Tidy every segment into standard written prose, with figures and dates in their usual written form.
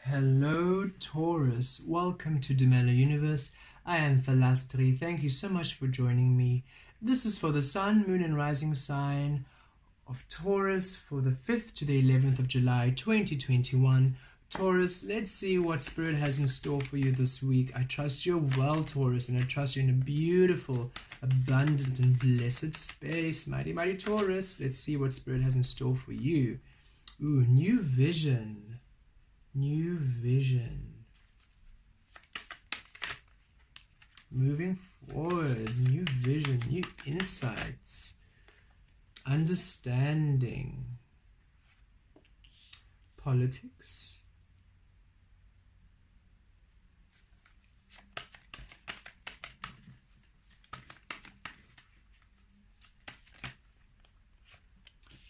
Hello Taurus, welcome to Demelo Universe. I am Vel Astri. Thank you so much for joining me. This is for the Sun, Moon and Rising sign of Taurus for the 5th to the 11th of July 2021. Taurus, let's see what Spirit has in store for you this week. I trust you're well, Taurus, and I trust you're in a beautiful, abundant and blessed space. Mighty Taurus, let's see what Spirit has in store for you. Ooh, new vision. New vision. Moving forward, new vision, new insights, understanding, politics,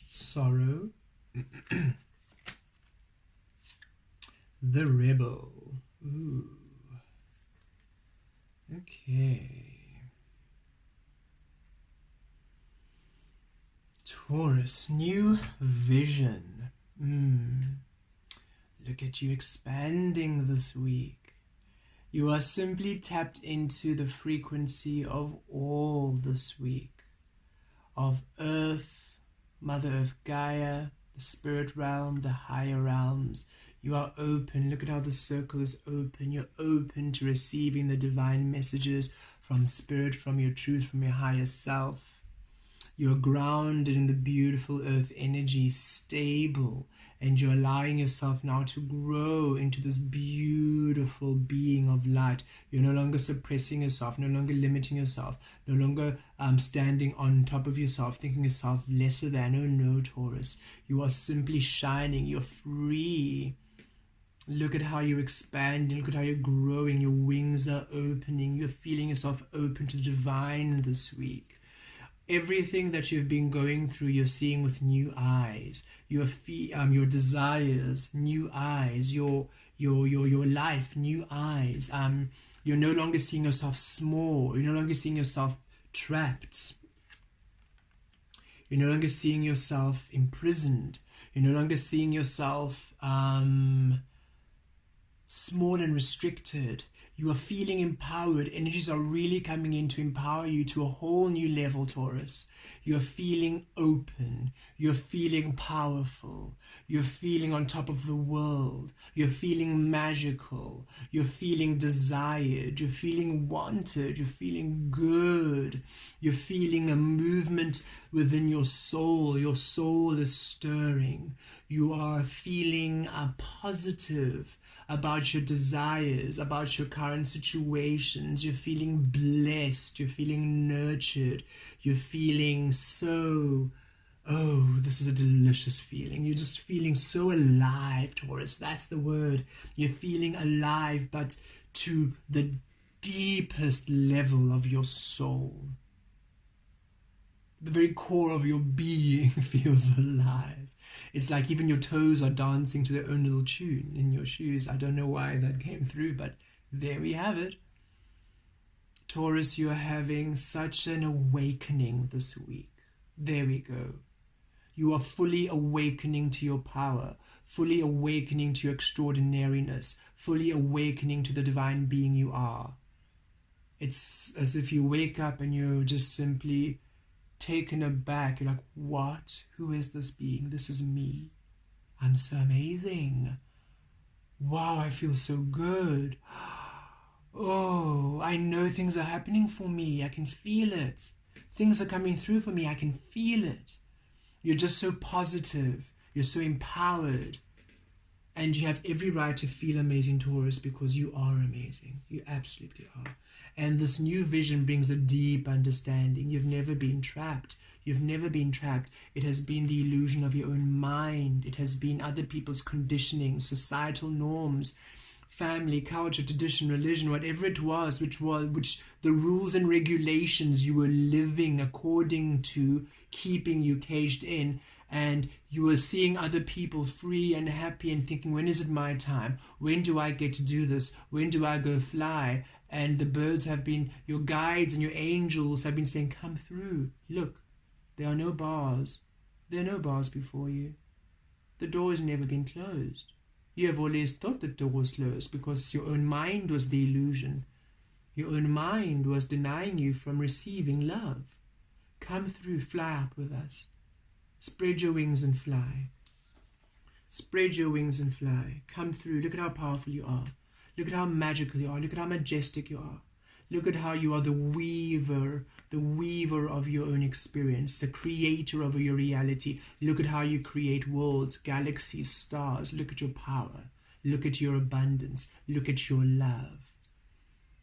sorrow, the rebel. Ooh. Okay. Taurus, new vision. Look at you expanding this week. You are simply tapped into the frequency of all this week. Of Earth, Mother Earth Gaia, the spirit realm, the higher realms. You are open. Look at how the circle is open. You're open to receiving the divine messages from Spirit, from your truth, from your higher self. You're grounded in the beautiful earth energy, stable, and you're allowing yourself now to grow into this beautiful being of light. You're no longer suppressing yourself, no longer limiting yourself, no longer standing on top of yourself, thinking yourself lesser than. Oh no, Taurus. You are simply shining. You're free. Look at how you're expanding. Look at how you're growing. Your wings are opening. You're feeling yourself open to the divine this week. Everything that you've been going through, you're seeing with new eyes. Your desires, new eyes. Your life, new eyes. You're no longer seeing yourself small. You're no longer seeing yourself trapped. You're no longer seeing yourself imprisoned. You're no longer seeing yourself small and restricted. You are feeling empowered. Energies are really coming in to empower you to a whole new level, Taurus. You're feeling open. You're feeling powerful. You're feeling on top of the world. You're feeling magical. You're feeling desired. You're feeling wanted. You're feeling good. You're feeling a movement within your soul. Your soul is stirring. You are feeling positive about your desires, about your current situations. You're feeling blessed. You're feeling nurtured. You're feeling so, oh, this is a delicious feeling. You're just feeling so alive, Taurus. That's the word. You're feeling alive, but to the deepest level of your soul. The very core of your being feels alive. It's like even your toes are dancing to their own little tune in your shoes. I don't know why that came through, but there we have it. Taurus, you are having such an awakening this week. There we go. You are fully awakening to your power, fully awakening to your extraordinariness, fully awakening to the divine being you are. It's as if you wake up and you're just simply taken aback. You're like, what? Who is this being? This is me. I'm so amazing. Wow, I feel so good. Oh, I know things are happening for me. I can feel it. Things are coming through for me. I can feel it. You're just so positive. You're so empowered. And you have every right to feel amazing, Taurus, because you are amazing. You absolutely are. And this new vision brings a deep understanding. You've never been trapped. You've never been trapped. It has been the illusion of your own mind. It has been other people's conditioning, societal norms, family, culture, tradition, religion, whatever it was, which the rules and regulations you were living according to, keeping you caged in. And you were seeing other people free and happy and thinking, when is it my time? When do I get to do this? When do I go fly? And the birds have been, your guides and your angels have been saying, come through. Look, there are no bars. There are no bars before you. The door has never been closed. You have always thought that door was closed because your own mind was the illusion. Your own mind was denying you from receiving love. Come through, fly up with us. Spread your wings and fly. Spread your wings and fly. Come through. Look at how powerful you are. Look at how magical you are. Look at how majestic you are. Look at how you are the weaver of your own experience, the creator of your reality. Look at how you create worlds, galaxies, stars. Look at your power. Look at your abundance. Look at your love.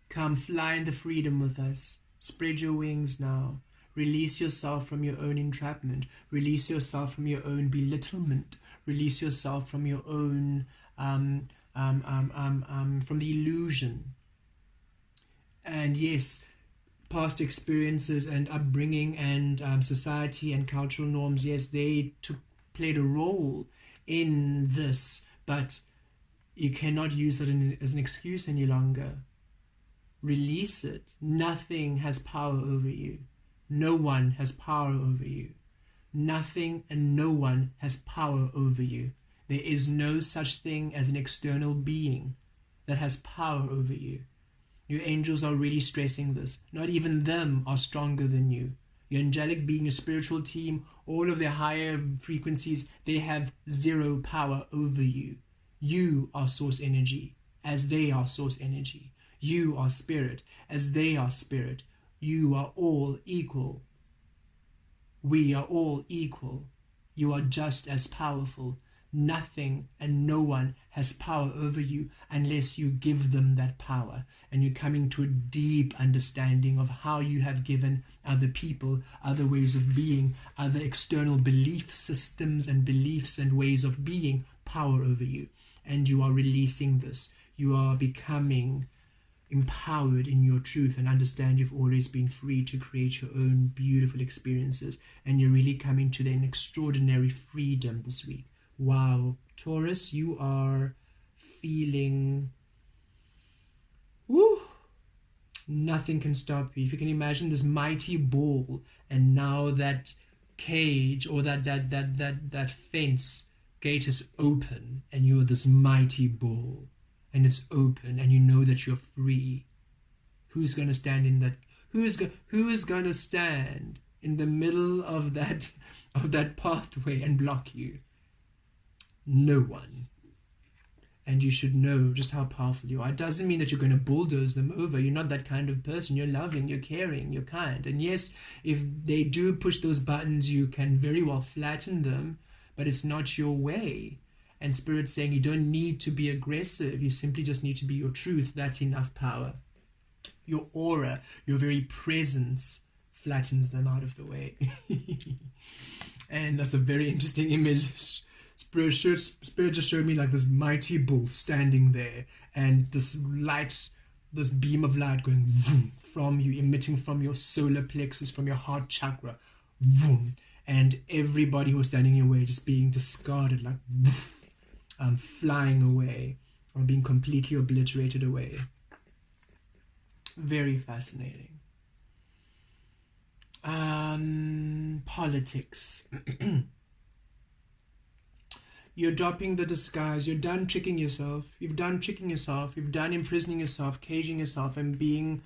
Come fly in the freedom with us. Spread your wings now. Release yourself from your own entrapment. Release yourself from your own belittlement. Release yourself from your own, from the illusion. And yes, past experiences and upbringing and society and cultural norms, yes, they played a role in this, but you cannot use it as an excuse any longer. Release it. Nothing has power over you. No one has power over you. Nothing and no one has power over you. There is no such thing as an external being that has power over you. Your angels are really stressing this. Not even them are stronger than you. Your angelic being, your spiritual team, all of their higher frequencies, they have zero power over you. You are source energy, as they are source energy. You are spirit, as they are spirit. You are all equal. We are all equal. You are just as powerful. Nothing and no one has power over you unless you give them that power. And you're coming to a deep understanding of how you have given other people, other ways of being, other external belief systems and beliefs and ways of being power over you. And you are releasing this. You are becoming empowered in your truth and understand you've always been free to create your own beautiful experiences. And you're really coming to an extraordinary freedom this week. Wow, Taurus, you are feeling, woo, nothing can stop you. If you can imagine this mighty ball, and now that cage or that fence gate is open, and you're this mighty ball, and it's open, and you know that you're free. Who's going to stand in that? Who is going to stand in the middle of that pathway and block you? No one. And you should know just how powerful you are. It doesn't mean that you're going to bulldoze them over. You're not that kind of person. You're loving, you're caring, you're kind. And yes, if they do push those buttons, you can very well flatten them, but it's not your way. And Spirit's saying you don't need to be aggressive. You simply just need to be your truth. That's enough power. Your aura, your very presence flattens them out of the way. And that's a very interesting image. Spirit just showed me like this mighty bull standing there, and this light, this beam of light going vroom, from you, emitting from your solar plexus, from your heart chakra, vroom, and everybody who was standing in your way just being discarded, like flying away, or being completely obliterated away. Very fascinating. Politics. You're dropping the disguise. You're done tricking yourself. You've done tricking yourself. You've done imprisoning yourself, caging yourself, and being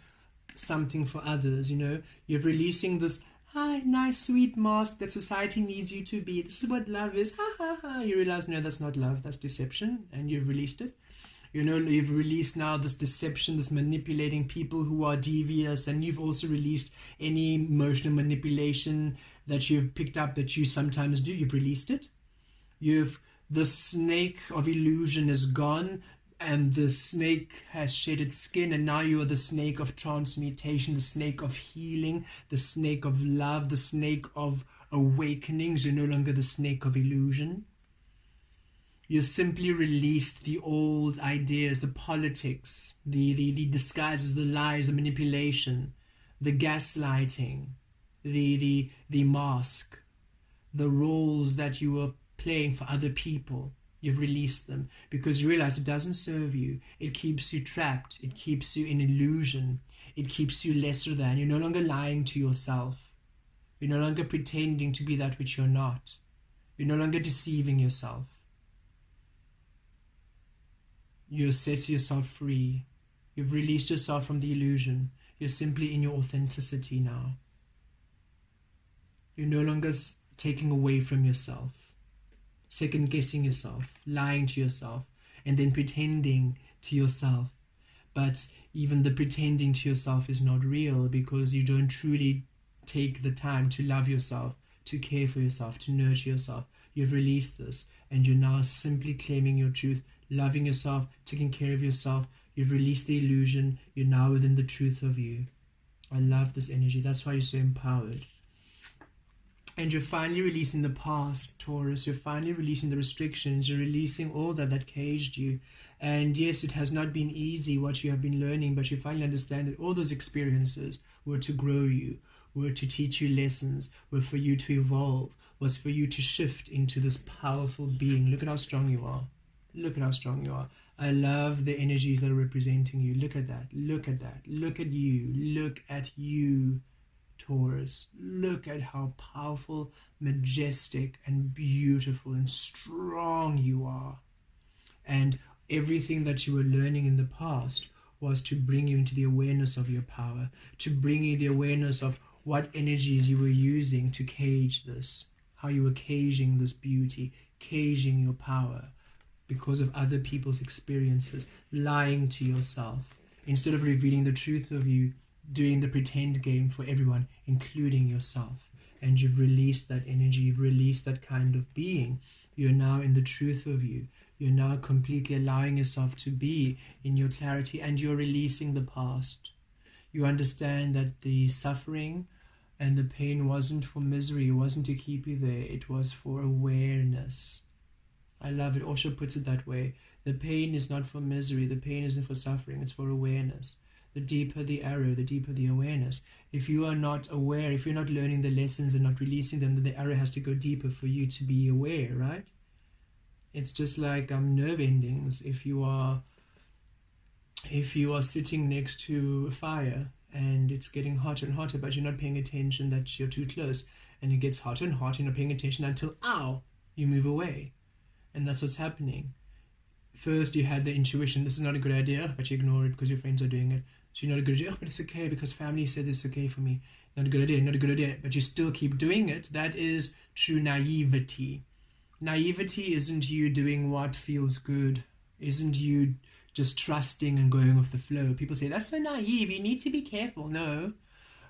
something for others, you know. You're releasing this, hi, nice, sweet mask that society needs you to be. This is what love is. Ha, ha, ha. You realize, no, that's not love. That's deception. And you've released it. You know, you've released now this deception, this manipulating people who are devious. And you've also released any emotional manipulation that you've picked up that you sometimes do. You've released it. The snake of illusion is gone, and the snake has shed its skin, and now you are the snake of transmutation, the snake of healing, the snake of love, the snake of awakenings. You're no longer the snake of illusion. You simply released the old ideas, the politics, the disguises, the lies, the manipulation, the gaslighting, the mask, the roles that you were playing for other people. You've released them because you realize it doesn't serve you. It keeps you trapped. It keeps you in illusion. It keeps you lesser than. You're no longer lying to yourself. You're no longer pretending to be that which you're not. You're no longer deceiving yourself. You've set yourself free. You've released yourself from the illusion. You're simply in your authenticity now. You're no longer taking away from yourself, second guessing yourself, lying to yourself, and then pretending to yourself. But even the pretending to yourself is not real, because you don't truly take the time to love yourself, to care for yourself, to nurture yourself. You've released this, and you're now simply claiming your truth, loving yourself, taking care of yourself. You've released the illusion. You're now within the truth of you. I love this energy. That's why you're so empowered. And you're finally releasing the past, Taurus. You're finally releasing the restrictions. You're releasing all that caged you. And yes, it has not been easy what you have been learning, but you finally understand that all those experiences were to grow you, were to teach you lessons, were for you to evolve, was for you to shift into this powerful being. Look at how strong you are. Look at how strong you are. I love the energies that are representing you. Look at that. Look at that. Look at you. Look at you, Taurus. Look at how powerful, majestic, and beautiful and strong you are. And everything that you were learning in the past was to bring you into the awareness of your power, to bring you the awareness of what energies you were using to cage this, how you were caging this beauty, caging your power because of other people's experiences, lying to yourself. Instead of revealing the truth of you, doing the pretend game for everyone, including yourself. And you've released that energy, you've released that kind of being. You're now in the truth of you. You're now completely allowing yourself to be in your clarity, and you're releasing the past. You understand that the suffering and the pain wasn't for misery, it wasn't to keep you there, it was for awareness. I love it. Osho puts it that way. The pain is not for misery, the pain isn't for suffering, it's for awareness. The deeper the arrow, the deeper the awareness. If you are not aware, if you're not learning the lessons and not releasing them, then the arrow has to go deeper for you to be aware, right? It's just like nerve endings. If you are sitting next to a fire and it's getting hotter and hotter, but you're not paying attention that you're too close, and it gets hotter and hotter, you're not paying attention until, ow, you move away. And that's what's happening. First, you had the intuition, this is not a good idea, but you ignore it because your friends are doing it. So you're not a good idea, but it's okay because family said it's okay for me. Not a good idea, not a good idea, but you still keep doing it. That is true naivety. Naivety isn't you doing what feels good, isn't you just trusting and going with the flow. People say, that's so naive, you need to be careful. No.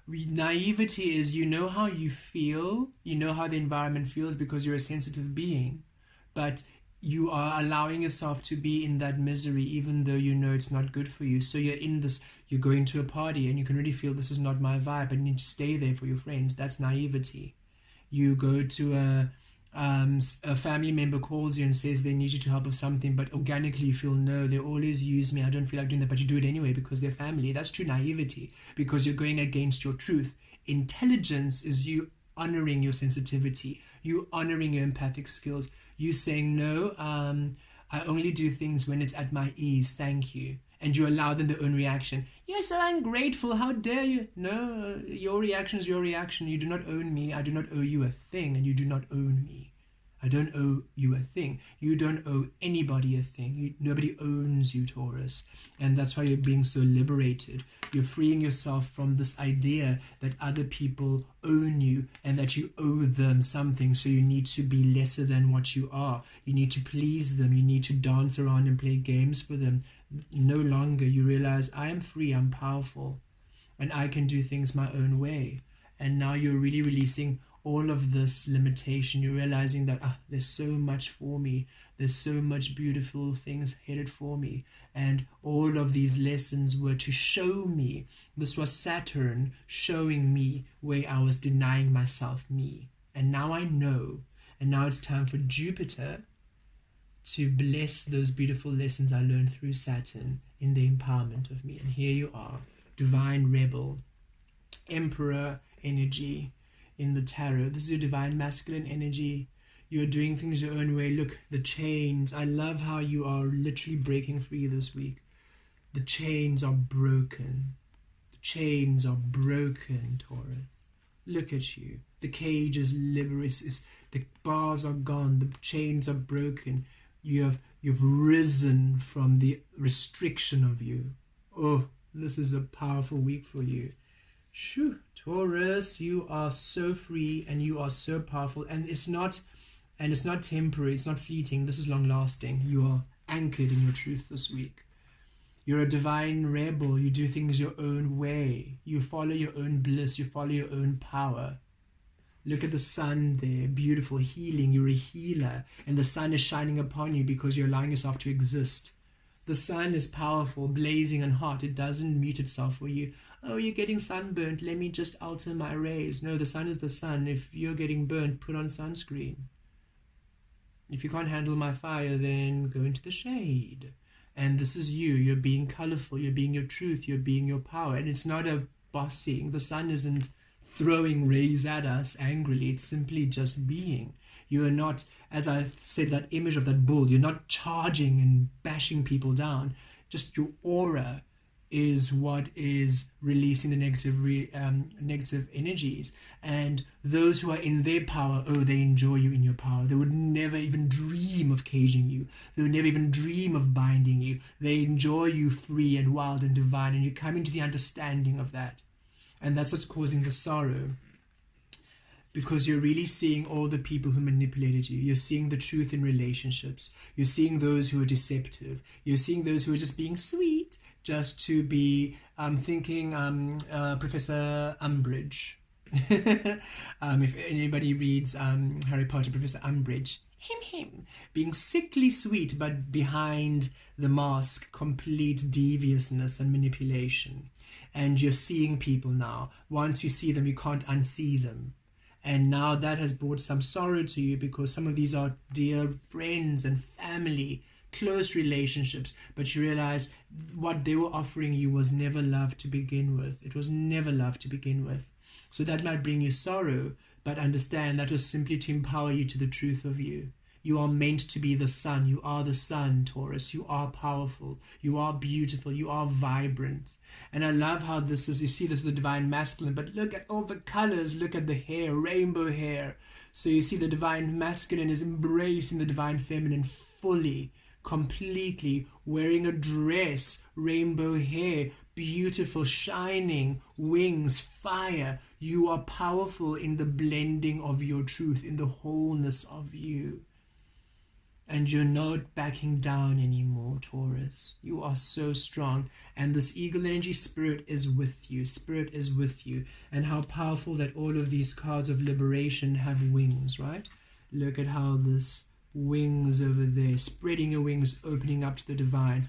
Naivety is you know how you feel, you know how the environment feels because you're a sensitive being. But you are allowing yourself to be in that misery even though you know it's not good for you. So you're in this, you're going to a party and you can really feel this is not my vibe, but you need to stay there for your friends. That's naivety. You go to a family member calls you and says they need you to help with something, but organically you feel, no, they always use me, I don't feel like doing that, but you do it anyway because they're family. That's true naivety, because you're going against your truth. Intelligence is you honoring your sensitivity, you honoring your empathic skills, you saying, no, I only do things when it's at my ease, thank you. And you allow them their own reaction. You're so ungrateful, how dare you? No, your reaction is your reaction. You do not own me. I do not owe you a thing, and you do not own me. I don't owe you a thing. You don't owe anybody a thing. Nobody owns you, Taurus. And that's why you're being so liberated. You're freeing yourself from this idea that other people own you and that you owe them something. So you need to be lesser than what you are. You need to please them. You need to dance around and play games for them. No longer. You realize, I am free, I'm powerful, and I can do things my own way. And now you're really releasing all of this limitation. You're realizing that there's so much for me, there's so much beautiful things headed for me, and all of these lessons were to show me. This was Saturn showing me where I was denying myself me, and now I know. And now it's time for Jupiter to bless those beautiful lessons I learned through Saturn in the empowerment of me. And here you are, divine rebel, emperor energy in the tarot. This is your divine masculine energy. You're doing things your own way. Look, the chains. I love how you are literally breaking free this week. The chains are broken. The chains are broken, Taurus. Look at you. The cage is liberated. The bars are gone. The chains are broken. You have You've risen from the restriction of you. Oh, this is a powerful week for you. Shoo, Taurus, you are so free and you are so powerful, and it's not temporary, it's not fleeting. This is long lasting. You are anchored in your truth this week. You're a divine rebel. You do things your own way. You follow your own bliss. You follow your own power. Look at the sun there, beautiful, healing. You're a healer, and the sun is shining upon you because you're allowing yourself to exist. The sun is powerful, blazing and hot. It doesn't mute itself for you. Oh, you're getting sunburnt. Let me just alter my rays. No, the sun is the sun. If you're getting burnt, put on sunscreen. If you can't handle my fire, then go into the shade. And this is you. You're being colorful. You're being your truth. You're being your power. And it's not a bossing. The sun isn't throwing rays at us angrily. It's simply just being. You are not, as I said, that image of that bull. You're not charging and bashing people down. Just your aura is what is releasing the negative energies. And those who are in their power, oh, they enjoy you in your power. They would never even dream of caging you. They would never even dream of binding you. They enjoy you free and wild and divine, and you're coming to the understanding of that. And that's what's causing the sorrow, because you're really seeing all the people who manipulated you. You're seeing the truth in relationships. You're seeing those who are deceptive. You're seeing those who are just being sweet, just to be thinking Professor Umbridge. If anybody reads Harry Potter, Professor Umbridge, him, being sickly sweet, but behind the mask, complete deviousness and manipulation. And you're seeing people now. Once you see them, you can't unsee them. And now that has brought some sorrow to you, because some of these are dear friends and family, close relationships, but you realize what they were offering you was never love to begin with. It was never love to begin with. So that might bring you sorrow, but understand that was simply to empower you to the truth of you. You are meant to be the sun. You are the sun, Taurus. You are powerful. You are beautiful. You are vibrant. And I love how this is, you see this is the divine masculine, but look at all the colors. Look at the hair, rainbow hair. So you see the divine masculine is embracing the divine feminine fully, completely, wearing a dress, rainbow hair, beautiful, shining, wings, fire. You are powerful in the blending of your truth, in the wholeness of you. And you're not backing down anymore, Taurus. You are so strong. And this eagle energy, spirit is with you. Spirit is with you. And how powerful that all of these cards of liberation have wings, right? Look at how this wings over there, spreading your wings, opening up to the divine.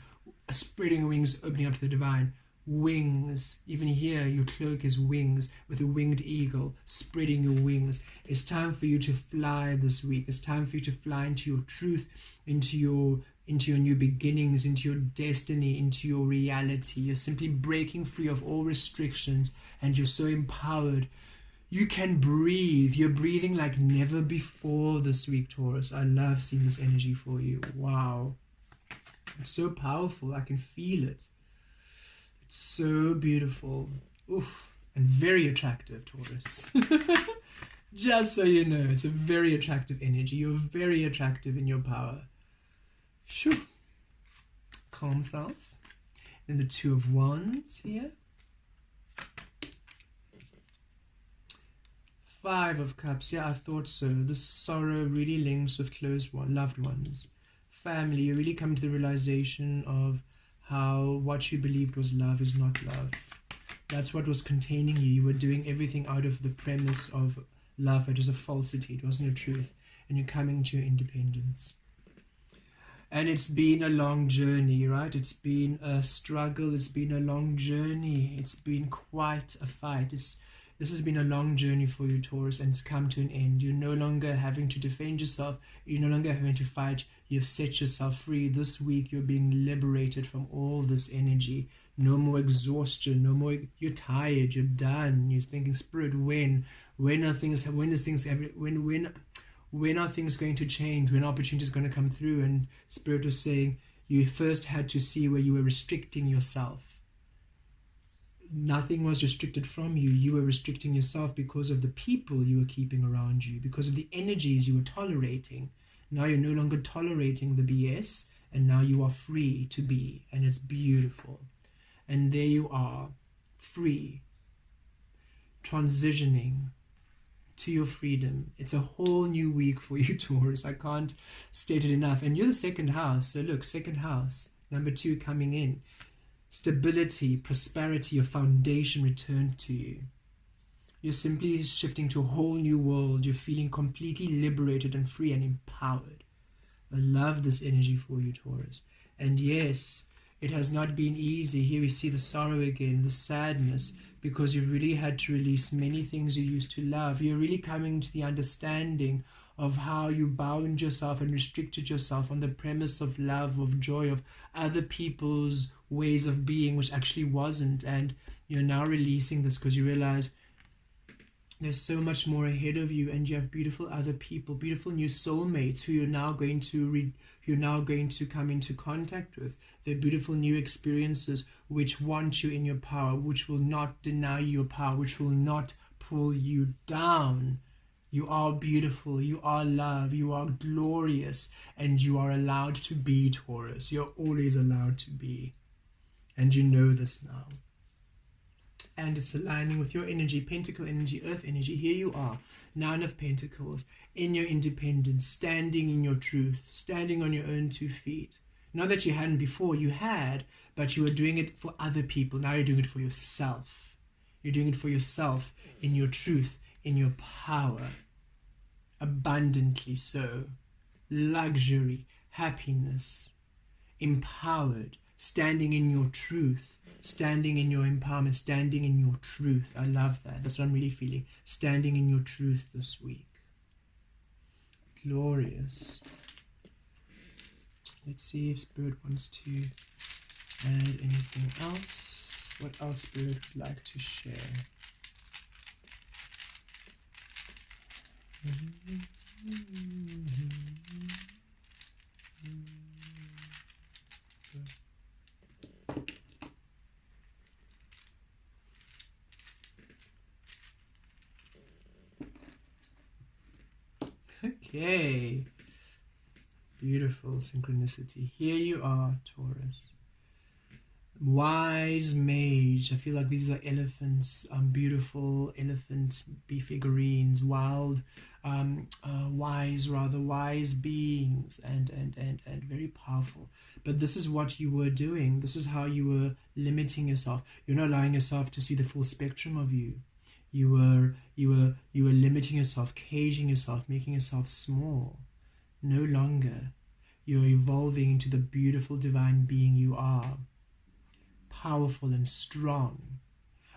Spreading your wings, opening up to the divine. Wings. Even here, your cloak is wings, with a winged eagle, spreading your wings. It's time for you to fly this week. It's time for you to fly into your truth, into your new beginnings, into your destiny, into your reality. You're simply breaking free of all restrictions, and you're so empowered. You can breathe. You're breathing like never before this week, Taurus. I love seeing this energy for you. Wow. It's so powerful. I can feel it. So beautiful. Oof. And very attractive, Taurus. Just so you know, it's a very attractive energy. You're very attractive in your power. Shoo. Calm self. Then the Two of Wands here. Five of Cups. Yeah, I thought so. This sorrow really links with loved ones. Family. You're really coming to the realization of how what you believed was love is not love. That's what was containing you. You were doing everything out of the premise of love. It was a falsity. It wasn't a truth. And you're coming to your independence. And it's been a long journey, right? It's been a struggle. It's been a long journey. It's been quite a fight. This has been a long journey for you, Taurus, and it's come to an end. You're no longer having to defend yourself. You're no longer having to fight. You've set yourself free. This week, you're being liberated from all this energy. No more exhaustion. No more. You're tired. You're done. You're thinking, Spirit, when are things going to change? When opportunity is going to come through? And Spirit was saying, you first had to see where you were restricting yourself. Nothing was restricted from you. You were restricting yourself because of the people you were keeping around you, because of the energies you were tolerating. Now you're no longer tolerating the BS, and now you are free to be, and it's beautiful. And there you are, free, transitioning to your freedom. It's a whole new week for you, Taurus. I can't state it enough. And you're the second house. So look, second house, number 2 coming in. Stability, prosperity, your foundation returned to you. You're simply shifting to a whole new world. You're feeling completely liberated and free and empowered. I love this energy for you, Taurus. And yes, it has not been easy. Here we see the sorrow again, the sadness, because you've really had to release many things you used to love. You're really coming to the understanding of how you bound yourself and restricted yourself on the premise of love, of joy, of other people's ways of being, which actually wasn't. And you're now releasing this because you realize there's so much more ahead of you, and you have beautiful other people, beautiful new soulmates who you're now going to come into contact with. They're beautiful new experiences which want you in your power, which will not deny you your power, which will not pull you down. You are beautiful, you are love, you are glorious, and you are allowed to be, Taurus. You're always allowed to be. And you know this now. And it's aligning with your energy, Pentacle energy, Earth energy. Here you are, 9 of Pentacles, in your independence, standing in your truth, standing on your own 2 feet. Not that you hadn't before, you had, but you were doing it for other people. Now you're doing it for yourself. You're doing it for yourself, in your truth, in your power. Abundantly so. Luxury, happiness, empowered, standing in your truth, standing in your empowerment, standing in your truth. I love that. That's what I'm really feeling. Standing in your truth this week. Glorious. Let's see if Spirit wants to add anything else. What else Spirit would like to share? Okay. Beautiful synchronicity. Here you are, Taurus. Wise mage. I feel like these are elephants, beautiful elephant figurines, wild, wise beings, and very powerful. But this is what you were doing. This is how you were limiting yourself. You're not allowing yourself to see the full spectrum of you. You were limiting yourself, caging yourself, making yourself small. No longer. You're evolving into the beautiful divine being you are. Powerful and strong.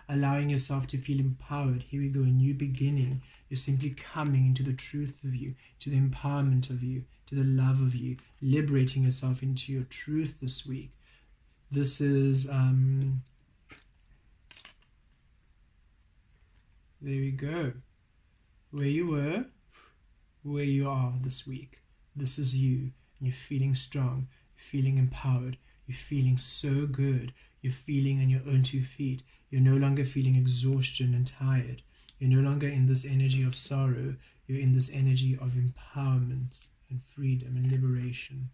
Allowing yourself to feel empowered. Here we go, a new beginning. You're simply coming into the truth of you, to the empowerment of you, to the love of you. Liberating yourself into your truth this week. This is... there we go. Where you were, where you are this week. This is you. And you're feeling strong. You're feeling empowered. You're feeling so good. You're feeling on your own 2 feet. You're no longer feeling exhaustion and tired. You're no longer in this energy of sorrow. You're in this energy of empowerment and freedom and liberation.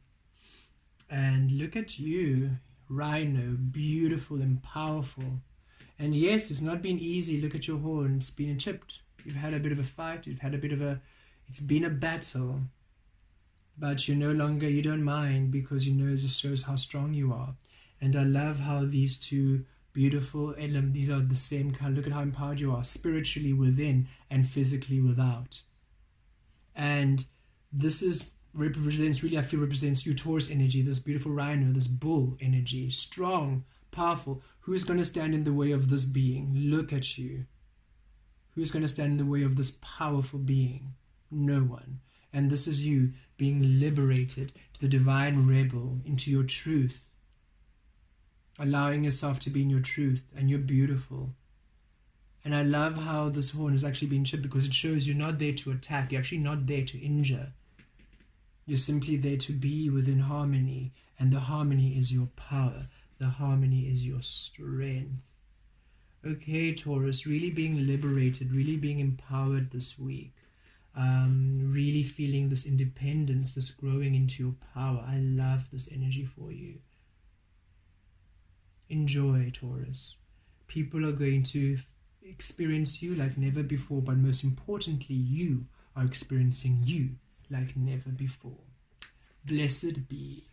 And look at you, Rhino, beautiful and powerful. And yes, it's not been easy. Look at your horn. It's been chipped. You've had a bit of a fight. You've had a bit of a... It's been a battle. But you're no longer... You don't mind, because you know this shows how strong you are. And I love how these two beautiful elements, these are the same kind. Look at how empowered you are. Spiritually within and physically without. And this is... represents, really I feel represents you, Taurus energy. This beautiful rhino, this bull energy. Strong, powerful. Who's going to stand in the way of this being? Look at you. Who's going to stand in the way of this powerful being? No one. And this is you being liberated to the divine rebel, into your truth. Allowing yourself to be in your truth, and you're beautiful. And I love how this horn has actually been chipped, because it shows you're not there to attack. You're actually not there to injure. You're simply there to be within harmony, and the harmony is your power. The harmony is your strength. Okay, Taurus, really being liberated, really being empowered this week. really feeling this independence, this growing into your power. I love this energy for you. Enjoy, Taurus. People are going to experience you like never before, but most importantly, you are experiencing you like never before. Blessed be.